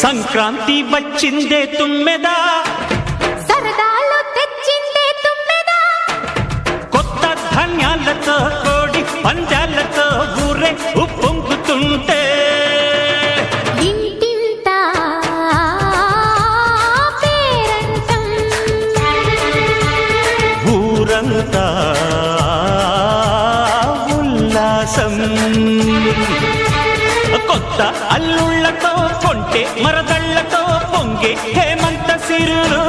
సంక్రాంతి వచ్చిందే తుమ్మెదా, సరదాలు తెచ్చిందే తుమ్మెదా, కొత్త ధాన్యాలతో కోడి పందాలతో ఊరే ఉప్పొంగుతుంటే ఇంటింత పేరంటం, ఊరంతా ఉల్లాసం. కొత్త అల్లుళ్లతో కొంటే మరదళ్లతో పొంగే హేమంత సిరులు